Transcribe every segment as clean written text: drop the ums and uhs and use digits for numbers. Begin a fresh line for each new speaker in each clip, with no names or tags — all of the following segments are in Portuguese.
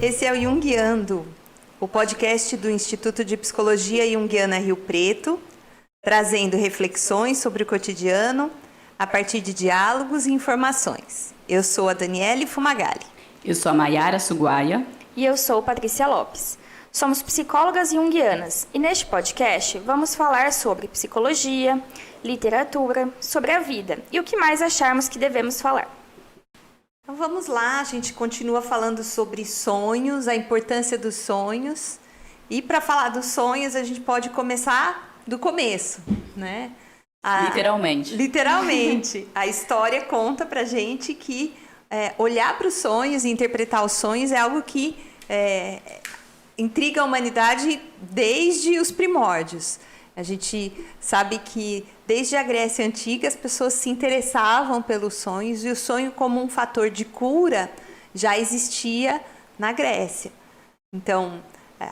Esse é o Jungiando, o podcast do Instituto de Psicologia Junguiana Rio Preto, trazendo reflexões sobre o cotidiano a partir de diálogos e informações. Eu sou a Daniele Fumagalli.
Eu sou a Maiara Suguaia.
E eu sou Patrícia Lopes. Somos psicólogas junguianas e neste podcast vamos falar sobre psicologia, literatura, sobre a vida e o que mais acharmos que devemos falar.
Então vamos lá, a gente continua falando sobre sonhos, a importância dos sonhos. E para falar dos sonhos, a gente pode começar do começo, né? Literalmente. A história conta pra gente que olhar para os sonhos e interpretar os sonhos é algo que intriga a humanidade desde os primórdios. A gente sabe que desde a Grécia Antiga as pessoas se interessavam pelos sonhos e o sonho como um fator de cura já existia na Grécia. Então,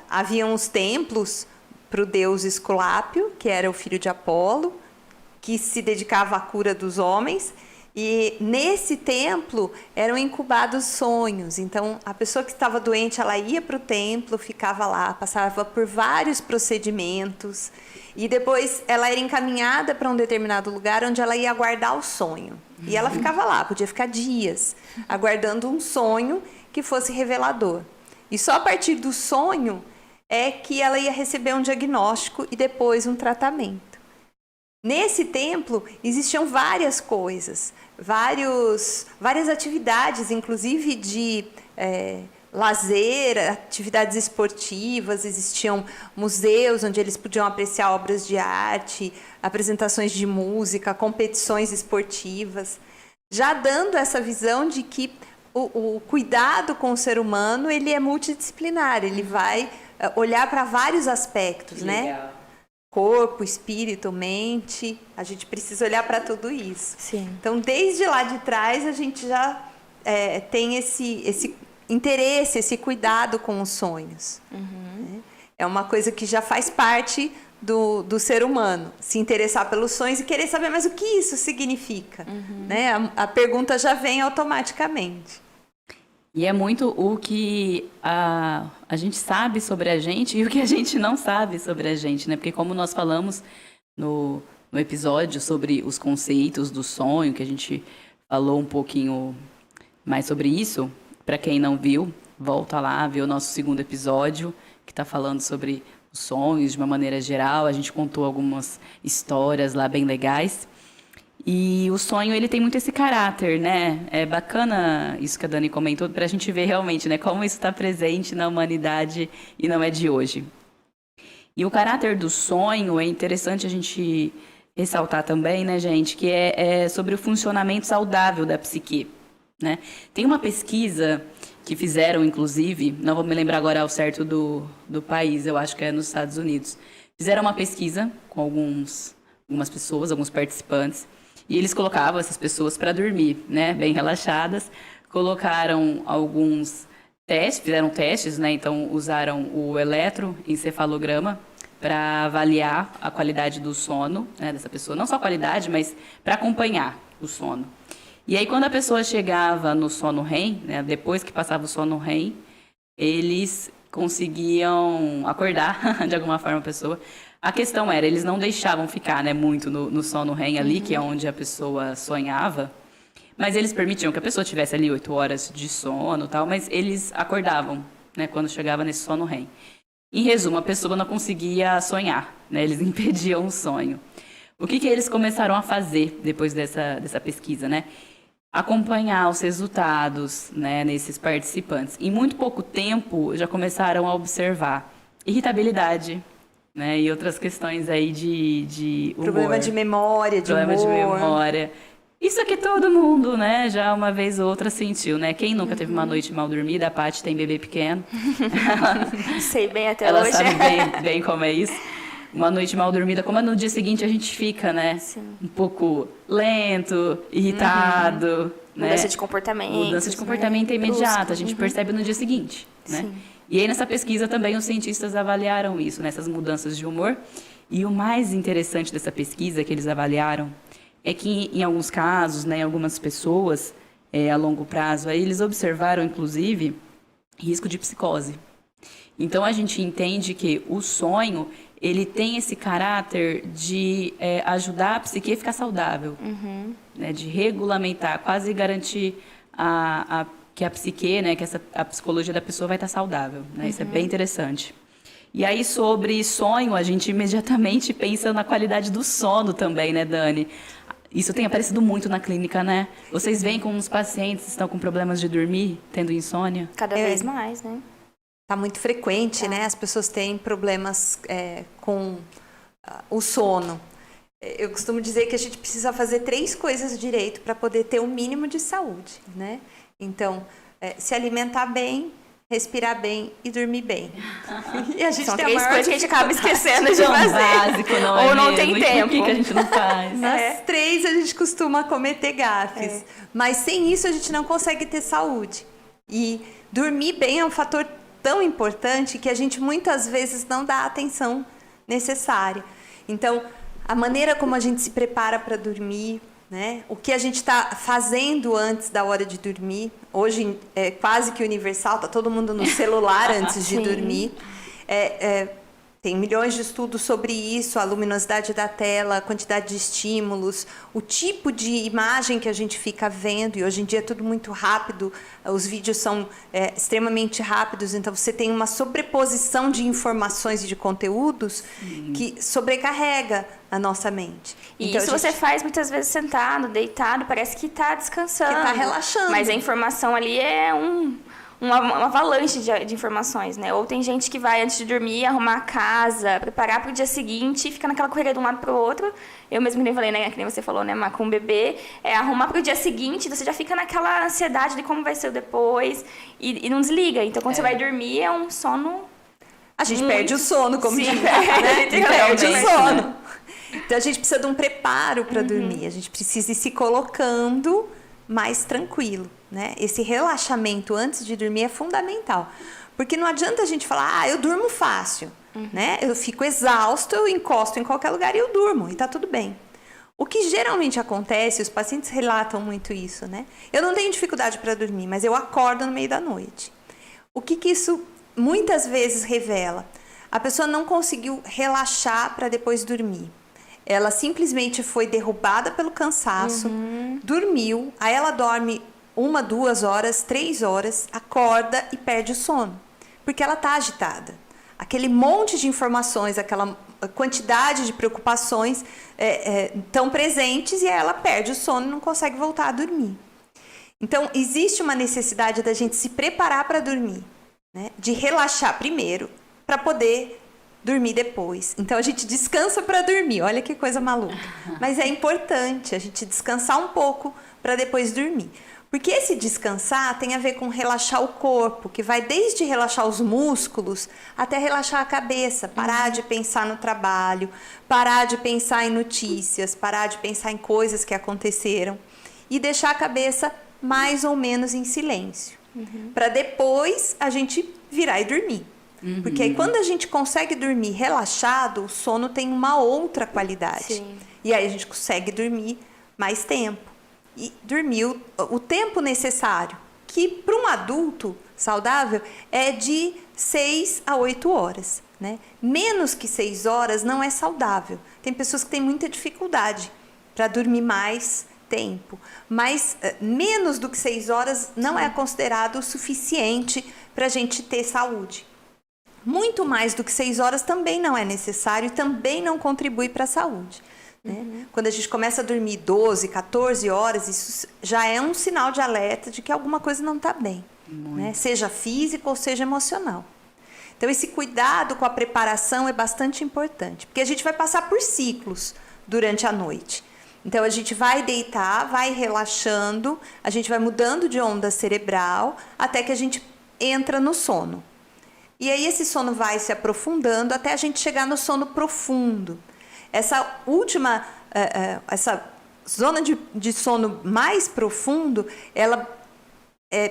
haviam os templos para o deus Esculápio, que era o filho de Apolo, que se dedicava à cura dos homens. E nesse templo eram incubados sonhos. Então, a pessoa que estava doente, ela ia para o templo, ficava lá, passava por vários procedimentos. E depois ela era encaminhada para um determinado lugar onde ela ia aguardar o sonho. E ela ficava lá, podia ficar dias, aguardando um sonho que fosse revelador. E só a partir do sonho é que ela ia receber um diagnóstico e depois um tratamento. Nesse templo existiam várias coisas, várias atividades, inclusive de lazer, atividades esportivas, existiam museus onde eles podiam apreciar obras de arte, apresentações de música, competições esportivas, já dando essa visão de que o cuidado com o ser humano ele é multidisciplinar, ele vai olhar para vários aspectos, né? Corpo, espírito, mente, a gente precisa olhar para tudo isso.
Sim.
Então, desde lá de trás, a gente já tem esse interesse, esse cuidado com os sonhos. Né? É uma coisa que já faz parte do ser humano, se interessar pelos sonhos e querer saber, mas o que isso significa? Né? A pergunta já vem automaticamente.
E é muito o que a gente sabe sobre a gente e o que a gente não sabe sobre a gente, né? Porque como nós falamos no episódio sobre os conceitos do sonho, que a gente falou um pouquinho mais sobre isso, para quem não viu, volta lá, vê o nosso segundo episódio, que está falando sobre os sonhos de uma maneira geral. A gente contou algumas histórias lá bem legais. E o sonho, ele tem muito esse caráter, né? É bacana isso que a Dani comentou, para a gente ver realmente, né, como isso está presente na humanidade e não é de hoje. E o caráter do sonho é interessante a gente ressaltar também, né, gente, que é sobre o funcionamento saudável da psique, né? Tem uma pesquisa que fizeram, inclusive, não vou me lembrar agora ao certo do país, eu acho que é nos Estados Unidos. Fizeram uma pesquisa com algumas pessoas, alguns participantes, e eles colocavam essas pessoas para dormir, né, bem relaxadas. Colocaram alguns testes, fizeram testes, né, então usaram o eletroencefalograma para avaliar a qualidade do sono, né, dessa pessoa. Não só a qualidade, mas para acompanhar o sono. E aí, quando a pessoa chegava no sono REM, né, depois que passava o sono REM, eles conseguiam acordar, de alguma forma, a pessoa. A questão era, eles não deixavam ficar, né, muito no sono REM ali, que é onde a pessoa sonhava, mas eles permitiam que a pessoa tivesse ali 8 horas de sono e tal, mas eles acordavam, né, quando chegava nesse sono REM. Em resumo, a pessoa não conseguia sonhar, né, eles impediam o sonho. O que eles começaram a fazer depois dessa pesquisa, né? Acompanhar os resultados, né, nesses participantes. Em muito pouco tempo, já começaram a observar irritabilidade, né, e outras questões aí de humor.
Problema de memória, de
Problema
humor.
de memória. Isso aqui todo mundo, né, já uma vez ou outra sentiu, né? Quem nunca teve uma noite mal dormida? A Paty tem bebê pequeno.
Sei bem até
ela
hoje.
sabe bem como é isso. Uma noite mal dormida, como no dia seguinte a gente fica, né?
Sim.
Um pouco lento, irritado, né?
Mudança de comportamento.
Mudança de comportamento é imediata, a gente percebe no dia seguinte, né?
Sim.
E aí nessa pesquisa também os cientistas avaliaram isso, nessas mudanças de humor. E o mais interessante dessa pesquisa que eles avaliaram é que em alguns casos, né, em algumas pessoas, a longo prazo, aí eles observaram, inclusive, risco de psicose. Então, a gente entende que o sonho, ele tem esse caráter de ajudar a psique a ficar saudável, né, de regulamentar, quase garantir que a psique, né, que a psicologia da pessoa vai estar saudável. Né? Isso é bem interessante. E aí, sobre sonho, a gente imediatamente pensa na qualidade do sono também, né, Dani? Isso tem aparecido muito na clínica, né? Vocês veem como os pacientes estão com problemas de dormir, tendo insônia?
Cada vez mais, né?
Tá muito frequente, né? As pessoas têm problemas com o sono. Eu costumo dizer que a gente precisa fazer 3 coisas direito para poder ter o mínimo de saúde, né? Então, se alimentar bem, respirar bem e dormir bem. E a gente
São
tem
3 coisas que a gente acaba esquecendo de fazer.
Básico, não é?
Ou não
mesmo?
tem tempo.
Por que a gente não faz?
Nas 3 a gente costuma cometer gafes. Mas sem isso a gente não consegue ter saúde. E dormir bem é um fator tão importante que a gente muitas vezes não dá a atenção necessária. Então, a maneira como a gente se prepara para dormir, né? O que a gente está fazendo antes da hora de dormir. Hoje é quase que universal, está todo mundo no celular antes de dormir. Tem milhões de estudos sobre isso, a luminosidade da tela, a quantidade de estímulos, o tipo de imagem que a gente fica vendo, e hoje em dia é tudo muito rápido, os vídeos são extremamente rápidos, então você tem uma sobreposição de informações e de conteúdos que sobrecarrega a nossa mente.
E
então,
isso você faz muitas vezes sentado, deitado, parece que está descansando.
Que está relaxando.
Mas a informação ali é uma avalanche de informações, né? Ou tem gente que vai antes de dormir, arrumar a casa, preparar para o dia seguinte e fica naquela correria de um lado para o outro. Eu mesmo nem falei, né? Que nem você falou, né? Com o bebê. Arrumar para o dia seguinte, você já fica naquela ansiedade de como vai ser o depois e não desliga. Então, quando você vai dormir, é um sono...
A gente perde o sono, como diz, né?
Perde
o sono. Então, a gente precisa de um preparo para dormir. A gente precisa ir se colocando mais tranquilo, né? Esse relaxamento antes de dormir é fundamental. Porque não adianta a gente falar, eu durmo fácil, né? Eu fico exausto, eu encosto em qualquer lugar e eu durmo, e tá tudo bem. O que geralmente acontece, os pacientes relatam muito isso, né? Eu não tenho dificuldade para dormir, mas eu acordo no meio da noite. O que isso muitas vezes revela? A pessoa não conseguiu relaxar para depois dormir. Ela simplesmente foi derrubada pelo cansaço, dormiu, aí ela dorme 1, 2 horas, 3 horas, acorda e perde o sono, porque ela está agitada. Aquele monte de informações, aquela quantidade de preocupações estão presentes e ela perde o sono e não consegue voltar a dormir. Então, existe uma necessidade da gente se preparar para dormir, né? De relaxar primeiro para poder dormir depois. Então, a gente descansa para dormir. Olha que coisa maluca. Mas é importante a gente descansar um pouco para depois dormir. Porque esse descansar tem a ver com relaxar o corpo, que vai desde relaxar os músculos até relaxar a cabeça, parar de pensar no trabalho, parar de pensar em notícias, parar de pensar em coisas que aconteceram e deixar a cabeça mais ou menos em silêncio. Para depois a gente virar e dormir. Porque aí quando a gente consegue dormir relaxado, o sono tem uma outra qualidade.
Sim.
E aí a gente consegue dormir mais tempo. E dormir o tempo necessário, que para um adulto saudável é de 6 a 8 horas. Né? Menos que 6 horas não é saudável. Tem pessoas que têm muita dificuldade para dormir mais tempo. Mas menos do que 6 horas não é considerado o suficiente para a gente ter saúde. Muito mais do que 6 horas também não é necessário e também não contribui para a saúde. Né? Quando a gente começa a dormir 12, 14 horas, isso já é um sinal de alerta de que alguma coisa não está bem. Né? Seja físico ou seja emocional. Então, esse cuidado com a preparação é bastante importante. Porque a gente vai passar por ciclos durante a noite. Então, a gente vai deitar, vai relaxando, a gente vai mudando de onda cerebral até que a gente entra no sono. E aí esse sono vai se aprofundando até a gente chegar no sono profundo. Essa última, essa zona de sono mais profundo, ela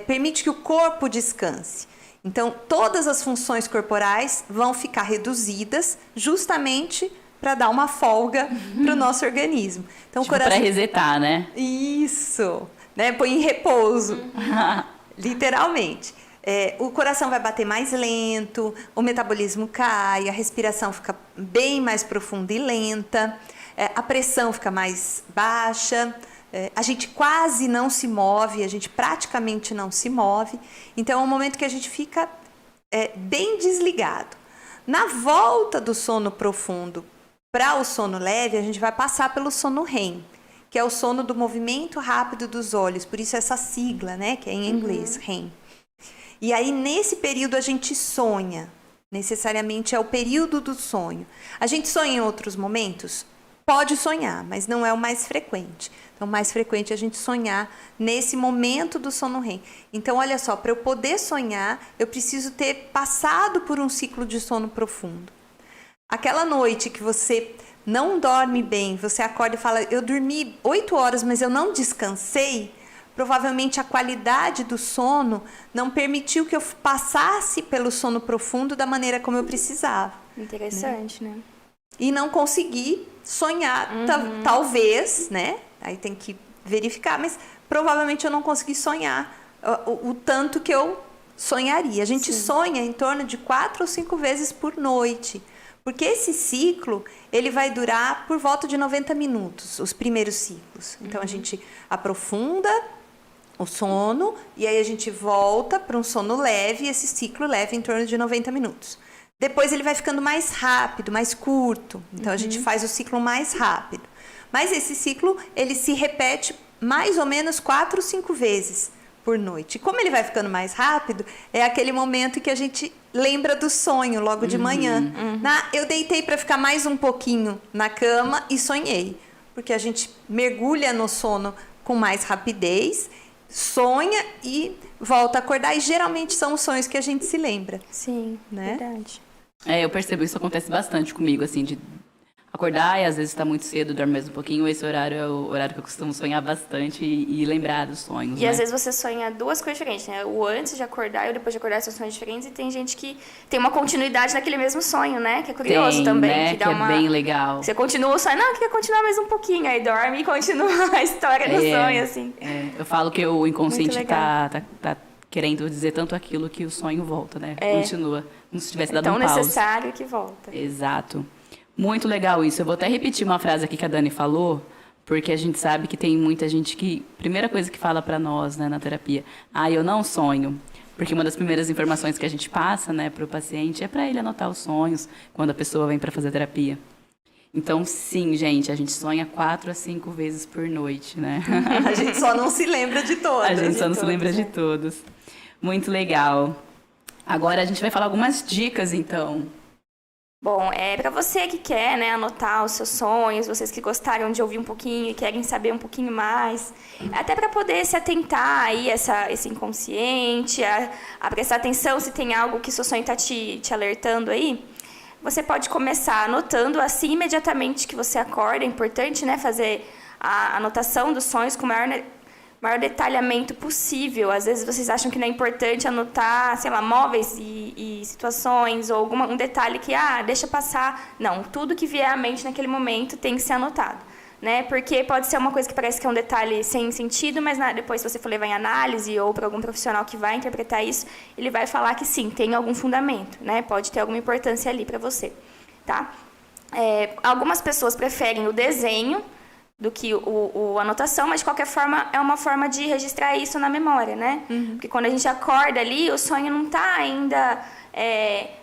permite que o corpo descanse. Então, todas as funções corporais vão ficar reduzidas justamente para dar uma folga para o nosso organismo. Então,
tipo, para resetar, né?
Isso, né? Põe em repouso, literalmente. o coração vai bater mais lento, o metabolismo cai, a respiração fica bem mais profunda e lenta, a pressão fica mais baixa, a gente quase não se move, a gente praticamente não se move. Então é um momento que a gente fica bem desligado. Na volta do sono profundo para o sono leve, a gente vai passar pelo sono REM, que é o sono do movimento rápido dos olhos, por isso essa sigla, né, que é em inglês, REM. E aí, nesse período, a gente sonha. Necessariamente é o período do sonho. A gente sonha em outros momentos? Pode sonhar, mas não é o mais frequente. Então, o mais frequente é a gente sonhar nesse momento do sono REM. Então, olha só, para eu poder sonhar, eu preciso ter passado por um ciclo de sono profundo. Aquela noite que você não dorme bem, você acorda e fala, eu dormi 8 horas, mas eu não descansei, provavelmente a qualidade do sono não permitiu que eu passasse pelo sono profundo da maneira como eu precisava.
Interessante, né?
E não consegui sonhar, talvez, né? Aí tem que verificar, mas provavelmente eu não consegui sonhar o tanto que eu sonharia. A gente sonha em torno de 4 ou 5 vezes por noite. Porque esse ciclo, ele vai durar por volta de 90 minutos, os primeiros ciclos. Então, a gente aprofunda o sono e aí a gente volta para um sono leve e esse ciclo leva em torno de 90 minutos. Depois ele vai ficando mais rápido, mais curto. Então, a gente faz o ciclo mais rápido. Mas esse ciclo, ele se repete mais ou menos 4 ou 5 vezes por noite. E como ele vai ficando mais rápido, é aquele momento que a gente lembra do sonho logo de manhã. Eu deitei para ficar mais um pouquinho na cama e sonhei. Porque a gente mergulha no sono com mais rapidez, sonha e volta a acordar. E geralmente são os sonhos que a gente se lembra.
Sim,
né?
Verdade.
Eu percebo isso acontece bastante comigo, assim, de acordar e às vezes está muito cedo, dorme mais um pouquinho. Esse horário é o horário que eu costumo sonhar bastante e lembrar dos sonhos.
E às vezes você sonha 2 coisas diferentes, né? O antes de acordar e o depois de acordar são sonhos diferentes. E tem gente que tem uma continuidade naquele mesmo sonho, né? Que é curioso também.
Né? Que dá é bem legal.
Você continua o sonho, não, quer continuar mais um pouquinho. Aí dorme e continua a história do sonho, assim.
Eu falo que o inconsciente tá querendo dizer tanto aquilo que o sonho volta, né? Continua, como se tivesse dado um pause.
Tão necessário que volta.
Exato. Muito legal isso. Eu vou até repetir uma frase aqui que a Dani falou, porque a gente sabe que tem muita gente que... Primeira coisa que fala para nós, né, na terapia, eu não sonho. Porque uma das primeiras informações que a gente passa, né, para o paciente é para ele anotar os sonhos quando a pessoa vem para fazer terapia. Então, sim, gente, a gente sonha 4 a 5 vezes por noite, né?
A gente só não se lembra de todos.
A gente só não se lembra de todos. Muito legal. Agora a gente vai falar algumas dicas, então.
Bom, para você que quer, né, anotar os seus sonhos, vocês que gostaram de ouvir um pouquinho e querem saber um pouquinho mais, até para poder se atentar aí esse inconsciente, a prestar atenção se tem algo que seu sonho está te alertando aí, você pode começar anotando assim imediatamente que você acorda. É importante, né, fazer a anotação dos sonhos com o maior detalhamento possível. Às vezes vocês acham que não é importante anotar, sei lá, móveis e situações ou um detalhe que, deixa passar. Não, tudo que vier à mente naquele momento tem que ser anotado, né? Porque pode ser uma coisa que parece que é um detalhe sem sentido, mas depois se você for levar em análise ou para algum profissional que vai interpretar isso, ele vai falar que sim, tem algum fundamento, né? Pode ter alguma importância ali para você, tá? Algumas pessoas preferem o desenho do que a anotação, mas de qualquer forma é uma forma de registrar isso na memória, né? Porque quando a gente acorda ali, o sonho não está ainda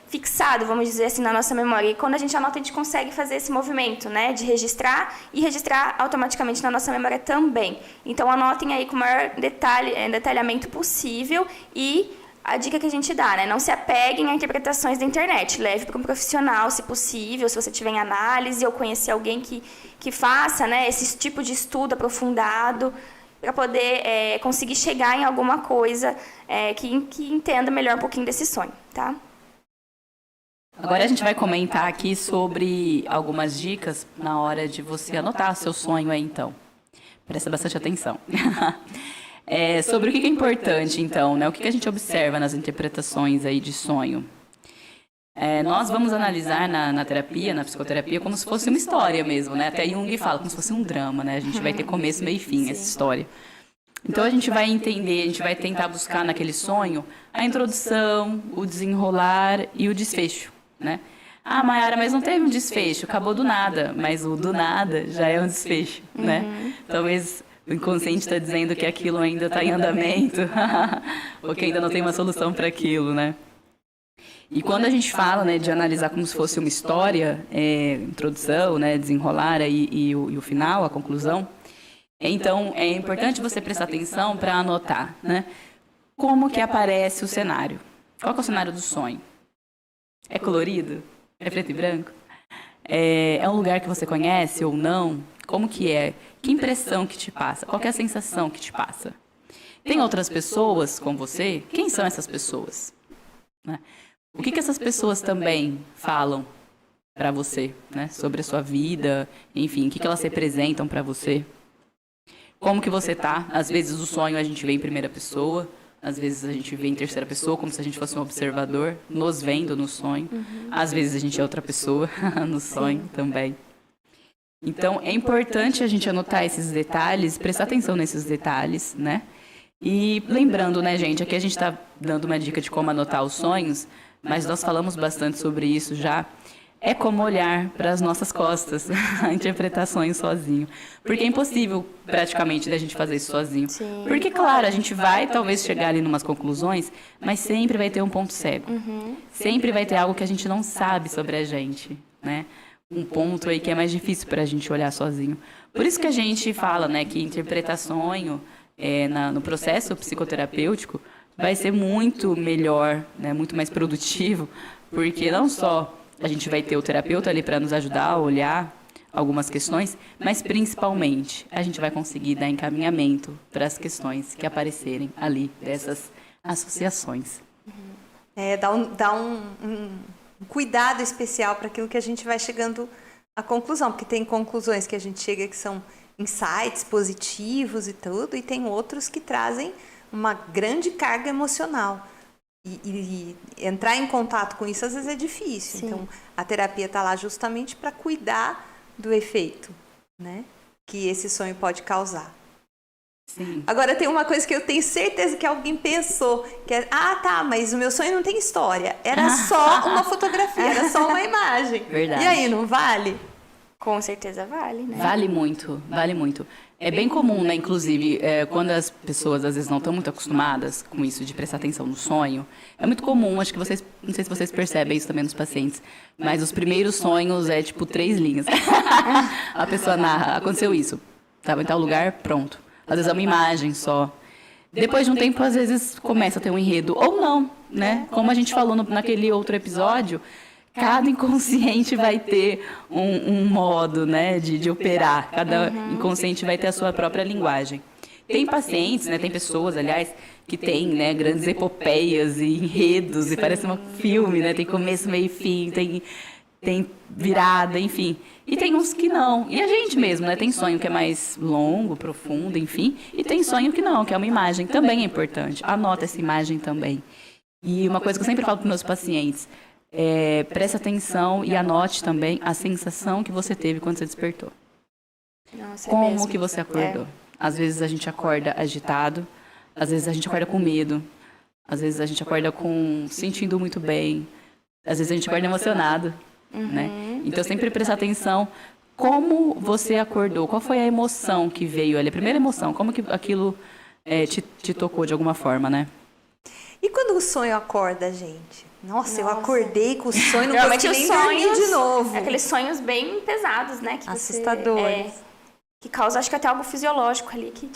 fixado, vamos dizer assim, na nossa memória. E quando a gente anota, a gente consegue fazer esse movimento, né? De registrar e registrar automaticamente na nossa memória também. Então, anotem aí com o maior detalhamento possível e a dica que a gente dá, né? Não se apeguem a interpretações da internet. Leve para um profissional, se possível, se você tiver em análise ou conhecer alguém que faça, né, esse tipo de estudo aprofundado para poder conseguir chegar em alguma coisa que entenda melhor um pouquinho desse sonho, tá?
Agora a gente vai comentar aqui sobre algumas dicas na hora de você anotar seu sonho aí, então. Presta bastante atenção. Sobre o que é importante, então, né? O que a gente observa nas interpretações aí de sonho? Nós vamos analisar na terapia, na psicoterapia, como se fosse uma história mesmo, né? Até Jung fala, como se fosse um drama, né? A gente vai ter começo, meio e fim, essa história. Então a gente vai entender, a gente vai tentar buscar naquele sonho a introdução, o desenrolar e o desfecho, né? Ah, Mayara, mas não teve um desfecho, acabou do nada. Mas o do nada já é um desfecho, né? Talvez o inconsciente está dizendo que aquilo ainda está em andamento, ou que ainda não tem uma solução para aquilo, né? E quando a gente fala, né, de analisar como se fosse uma história, introdução, né, desenrolar e o final, a conclusão, então é importante você prestar atenção para anotar, né? Como que aparece o cenário? Qual que é o cenário do sonho? É colorido? É preto e branco? É um lugar que você conhece ou não? Como que é? Que impressão que te passa? Qual que é a sensação que te passa? Tem outras pessoas com você? Quem são essas pessoas? Né? O que essas pessoas também falam para você, né? Sobre a sua vida, enfim, o que elas representam para você? Como que você tá? Às vezes o sonho a gente vê em primeira pessoa, às vezes a gente vê em terceira pessoa, como se a gente fosse um observador, nos vendo no sonho. Às vezes a gente é outra pessoa no sonho também. Então, é importante a gente anotar esses detalhes, prestar atenção nesses detalhes, né? E lembrando, né, gente, aqui a gente está dando uma dica de como anotar os sonhos, mas nós falamos bastante sobre isso já. É como olhar para as nossas costas, interpretar sonhos sozinho. Porque é impossível, praticamente, da gente fazer isso sozinho.
Sim.
Porque, claro, a gente vai, talvez, chegar ali em umas conclusões, mas sempre vai ter um ponto cego. Sempre vai ter algo que a gente não sabe sobre a gente, né? Um ponto aí que é mais difícil para a gente olhar sozinho. Por isso que a gente fala, né, que interpretar sonho no processo psicoterapêutico vai ser muito melhor, né, muito mais produtivo, porque não só a gente vai ter o terapeuta ali para nos ajudar a olhar algumas questões, mas principalmente a gente vai conseguir dar encaminhamento para as questões que aparecerem ali dessas associações.
Dá um cuidado especial para aquilo que a gente vai chegando à conclusão, porque tem conclusões que a gente chega que são insights positivos e tudo, e tem outros que trazem uma grande carga emocional. E entrar em contato com isso às vezes é difícil. Sim. Então a terapia está lá justamente para cuidar do efeito, né, que esse sonho pode causar.
Sim.
Agora tem uma coisa que eu tenho certeza que alguém pensou, que é, mas o meu sonho não tem história, era só uma fotografia, era só uma imagem.
Verdade.
E aí, não vale?
Com certeza vale, né?
Vale muito, vale muito. É bem comum, né, inclusive, quando as pessoas às vezes não estão muito acostumadas com isso de prestar atenção no sonho, é muito comum, acho que vocês, não sei se vocês percebem isso também nos pacientes, mas os primeiros sonhos é tipo 3 linhas. A pessoa narra, aconteceu isso, estava em tal lugar, pronto. Às vezes é uma imagem só. Depois de um tempo, às vezes começa a ter um enredo, ou não, né? Como a gente falou naquele outro episódio, cada inconsciente vai ter um modo, né, de operar. Cada inconsciente vai ter a sua própria linguagem. Tem pacientes, né, tem pessoas, aliás, que têm, né, grandes epopeias e enredos, e parece um filme, né? Tem começo, meio e fim, tem virada, enfim. E tem uns que não. E a gente mesmo, né? Tem sonho que é mais longo, profundo, enfim. E tem sonho que não, que é uma imagem. Também é importante. Anota essa imagem também. E uma coisa que eu sempre falo para os meus pacientes, preste atenção e anote também a sensação que você teve quando você despertou.
Nossa,
Como que você acordou? Às vezes a gente acorda agitado, às vezes a gente acorda com medo, às vezes a gente acorda sentindo muito bem, às vezes a gente acorda emocionado, né? Então sempre prestar atenção como você acordou, qual foi a emoção que veio ali, a primeira emoção, como que aquilo te tocou de alguma forma, né?
E quando o sonho acorda, gente? Nossa, eu acordei com o sonho, não
Realmente
consegui nem dormir de novo.
Aqueles sonhos bem pesados, né? Que
assustadores.
Que causa, acho que até algo fisiológico ali, que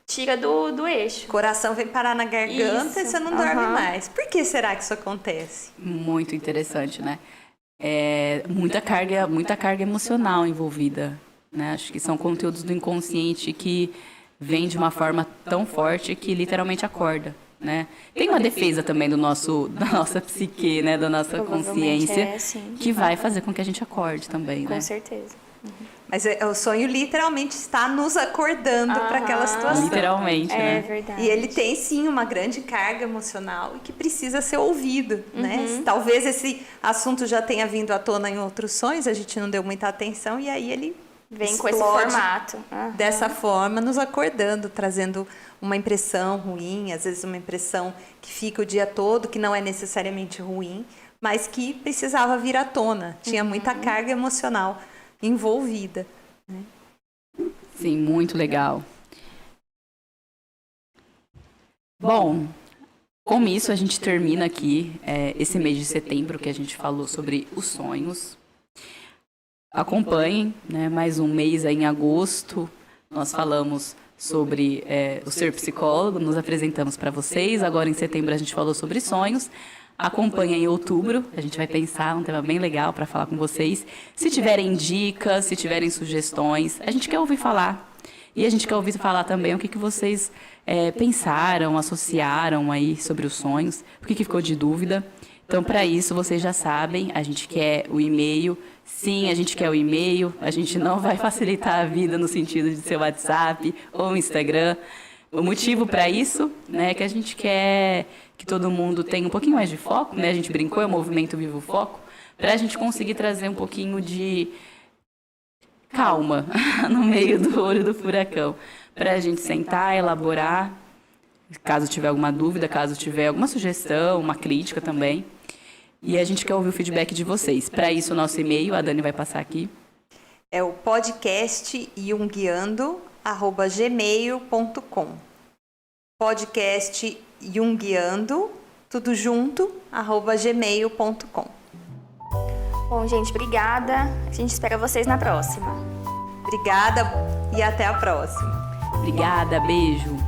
tira do eixo.
O coração vem parar na garganta
Isso.
E você não dorme mais. Por que será que isso acontece?
Muito interessante, né? Muita carga emocional envolvida, né? Acho que são conteúdos do inconsciente que vêm de uma forma tão forte que literalmente acorda. Né? Tem uma defesa também da nossa psique, né? Da nossa consciência, que vai fazer com que a gente acorde também, né?
Com certeza.
Mas o sonho literalmente está nos acordando para aquela situação.
Literalmente, né?
É verdade.
E ele tem, sim, uma grande carga emocional e que precisa ser ouvido, né? Talvez esse assunto já tenha vindo à tona em outros sonhos, a gente não deu muita atenção e aí ele
vem com esse formato.
Dessa forma, nos acordando, trazendo uma impressão ruim, às vezes uma impressão que fica o dia todo, que não é necessariamente ruim, mas que precisava vir à tona. Tinha muita carga emocional envolvida. Né?
Sim, muito legal. Bom, com isso a gente termina aqui esse mês de setembro que a gente falou sobre os sonhos. Acompanhem, né, mais um mês aí em agosto. Nós falamos sobre o ser psicólogo, nos apresentamos para vocês. Agora em setembro a gente falou sobre sonhos. Acompanhem em outubro, a gente vai pensar um tema bem legal para falar com vocês. Se tiverem dicas, se tiverem sugestões, a gente quer ouvir falar. E a gente quer ouvir falar também o que vocês pensaram, associaram aí sobre os sonhos, o que ficou de dúvida. Então, para isso, vocês já sabem, a gente quer o e-mail. Sim, a gente quer o e-mail. A gente não vai facilitar a vida no sentido de ser WhatsApp ou Instagram. O motivo para isso, né, é que a gente quer que todo mundo tenha um pouquinho mais de foco, né? A gente brincou, é o movimento Viva o Foco, para a gente conseguir trazer um pouquinho de calma no meio do olho do furacão, para a gente sentar, elaborar, caso tiver alguma dúvida, caso tiver alguma sugestão, uma crítica também. E a gente quer ouvir o feedback de vocês. Para isso, o nosso e-mail, a Dani vai passar aqui.
É o podcastjunguiando@gmail.com. Podcastjunguiando, tudo junto, @gmail.com.
Bom, gente, obrigada. A gente espera vocês na próxima.
Obrigada e até a próxima.
Obrigada, beijo.